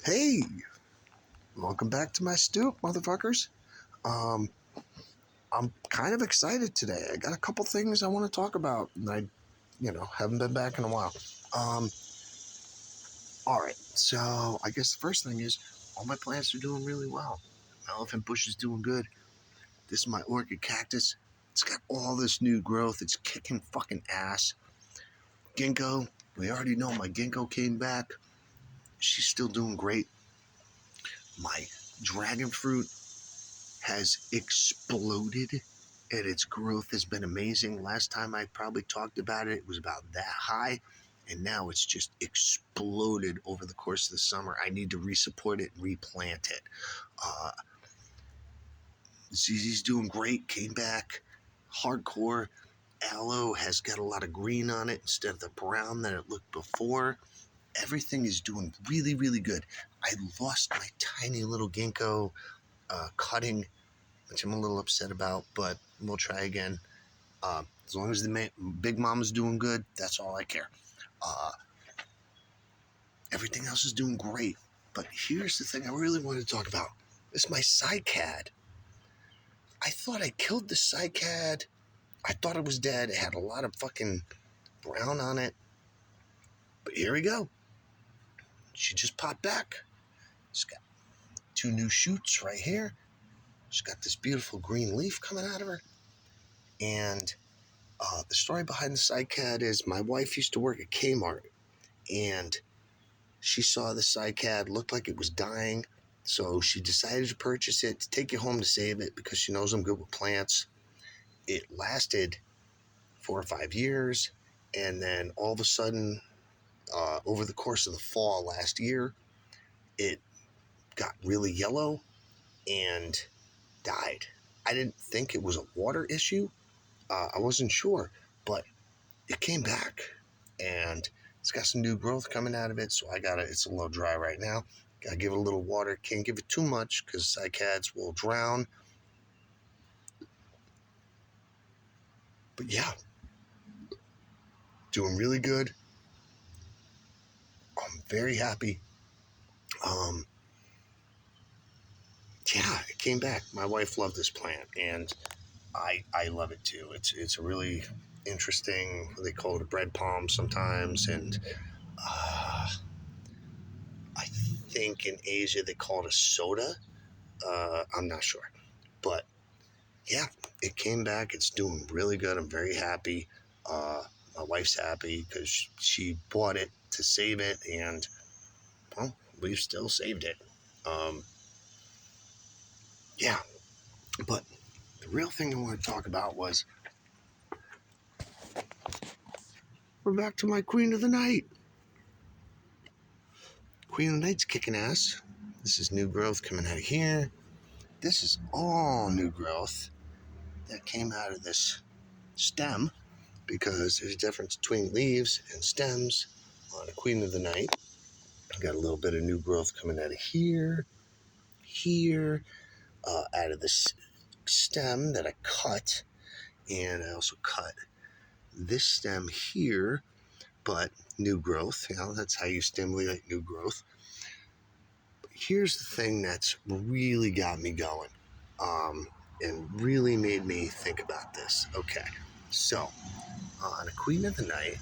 Hey, welcome back to my stoop, motherfuckers. Um, I'm kind of excited today. I got a couple things I want to talk about, and haven't been back in a while. Um, all right. So I guess the first thing is all my plants are doing really well. My elephant bush is doing good. This is my orchid cactus. It's got all this new growth. It's kicking fucking ass. Ginkgo, we already know my ginkgo came back. She's still doing great. My dragon fruit has exploded and its growth has been amazing. Last time I probably talked about it, it was about that high, and now it's just exploded over the course of the summer. I need to resupport it and replant it. ZZ's doing great, came back hardcore. Aloe has got a lot of green on it instead of the brown that it looked before. Everything is doing really, really good. I lost my tiny little ginkgo cutting, which I'm a little upset about, but we'll try again. As long as the big mama's doing good, that's all I care. Everything else is doing great. But here's the thing I really want to talk about. It's my cycad. I thought I killed the cycad. I thought it was dead. It had a lot of fucking brown on it. But here we go. She just popped back. She's got 2 new shoots right here. She's got this beautiful green leaf coming out of her. And the story behind the cycad is my wife used to work at Kmart, and she saw the cycad, looked like it was dying, so she decided to purchase it to take it home to save it because she knows I'm good with plants. It lasted 4 or 5 years, and then all of a sudden, over the course of the fall last year, it got really yellow and died. I didn't think it was a water issue. I wasn't sure, but it came back, and it's got some new growth coming out of it, so it's a little dry right now. Gotta give it a little water. Can't give it too much because cycads will drown. But yeah, doing really good. I'm very happy. Yeah, it came back. My wife loved this plant, and I love it too. It's a really interesting. They call it a bread palm sometimes, and I think in Asia they call it a soda. I'm not sure, but yeah, it came back. It's doing really good. I'm very happy. My wife's happy because she bought it to save it, and well, we've still saved it. Yeah, but the real thing I want to talk about was we're back to my Queen of the Night. Queen of the Night's kicking ass. This is new growth coming out of here. This is all new growth that came out of this stem, because there's a difference between leaves and stems on a Queen of the Night. I've got a little bit of new growth coming out of here, out of this stem that I cut, and I also cut this stem here, but new growth, that's how you stimulate new growth. But here's the thing that's really got me going, and really made me think about this. Okay, so on a Queen of the Night,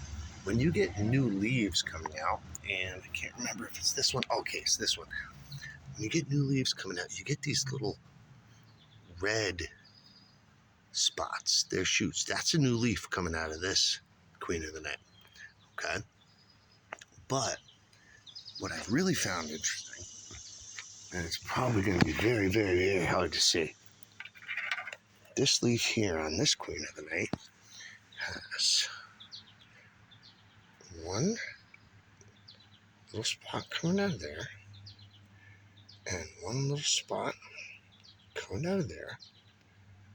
when you get new leaves coming out, and I can't remember if it's this one. Okay, it's this one. When you get new leaves coming out, you get these little red spots. They're shoots. That's a new leaf coming out of this Queen of the Night. Okay? But what I've really found interesting, and it's probably going to be very, very, very hard to see, this leaf here on this Queen of the Night has one little spot coming out of there, and one little spot coming out of there.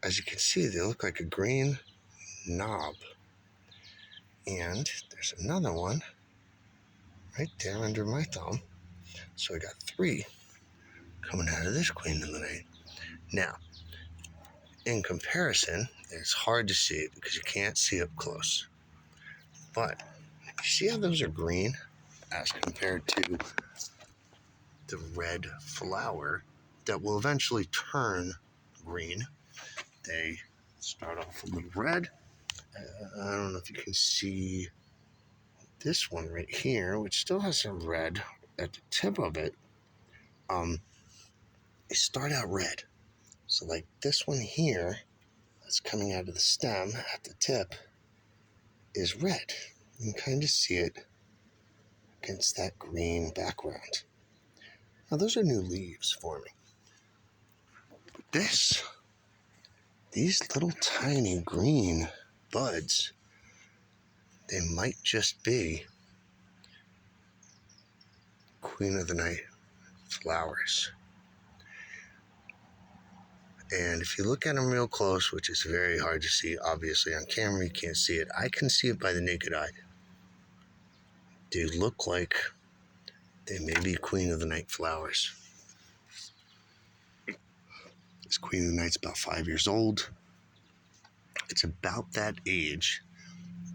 As you can see, they look like a green knob. And there's another one right there under my thumb. So I got 3 coming out of this Queen of the Night. Now, in comparison, it's hard to see it because you can't see up close. But you see how those are green as compared to the red flower that will eventually turn green. They start off a little red. I don't know if you can see this one right here, which still has some red at the tip of it. They start out red. So like this one here that's coming out of the stem at the tip is red. You can kind of see it against that green background. Now those are new leaves forming. But these little tiny green buds, they might just be Queen of the Night flowers. And if you look at them real close, which is very hard to see, obviously on camera you can't see it. I can see it by the naked eye. They look like they may be Queen of the Night flowers. This Queen of the Night's about 5 years old. It's about that age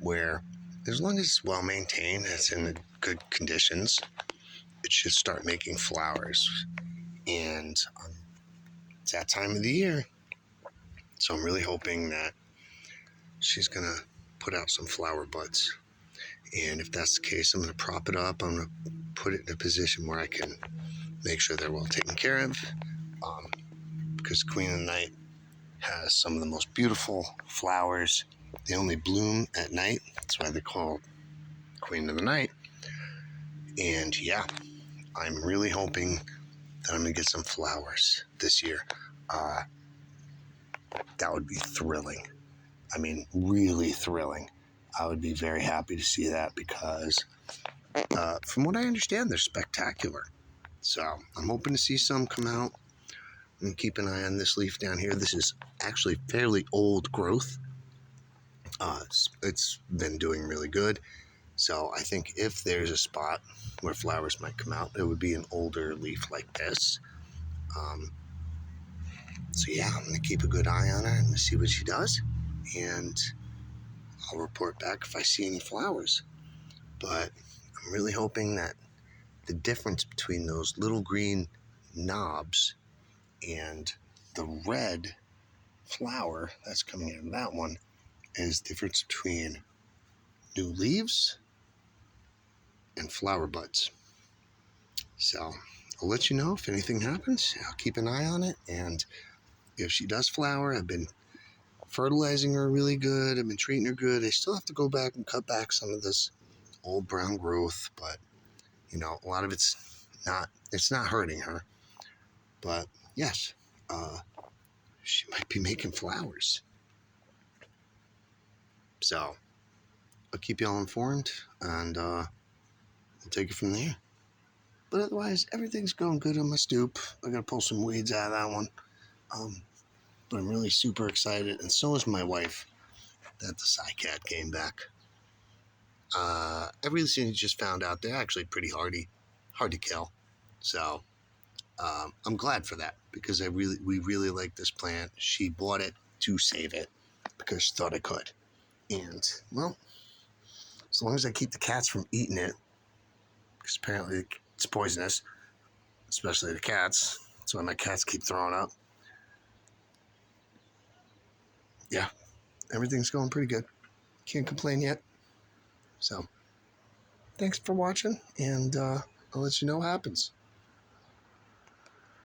where, as long as it's well maintained, it's in good conditions, it should start making flowers. And it's that time of the year. So I'm really hoping that she's going to put out some flower buds. And if that's the case, I'm going to prop it up. I'm going to put it in a position where I can make sure they're well taken care of. Because Queen of the Night has some of the most beautiful flowers. They only bloom at night. That's why they're called Queen of the Night. And yeah, I'm really hoping that I'm going to get some flowers this year. That would be thrilling. I mean, really thrilling. I would be very happy to see that because from what I understand, they're spectacular. So I'm hoping to see some come out. And keep an eye on this leaf down here. This is actually fairly old growth. It's been doing really good. So I think if there's a spot where flowers might come out, it would be an older leaf like this. So yeah, I'm going to keep a good eye on her and see what she does. And I'll report back if I see any flowers. But I'm really hoping that the difference between those little green knobs and the red flower that's coming out of that one is the difference between new leaves and flower buds. So I'll let you know if anything happens. I'll keep an eye on it, and if she does flower, I've been fertilizing her really good. I've been treating her good. I still have to go back and cut back some of this old brown growth, but you know, a lot of it's not hurting her. But yes, she might be making flowers. So I'll keep y'all informed, and we'll take it from there. But otherwise, everything's going good on my stoop. I gotta pull some weeds out of that one. But I'm really super excited, and so is my wife, that the cycad came back. I recently just found out they're actually pretty hard to kill. So I'm glad for that, because we really like this plant. She bought it to save it because she thought I could. And well, as long as I keep the cats from eating it, because apparently it's poisonous, especially the cats. That's why my cats keep throwing up. Yeah, everything's going pretty good. Can't complain yet. So, thanks for watching, and I'll let you know what happens.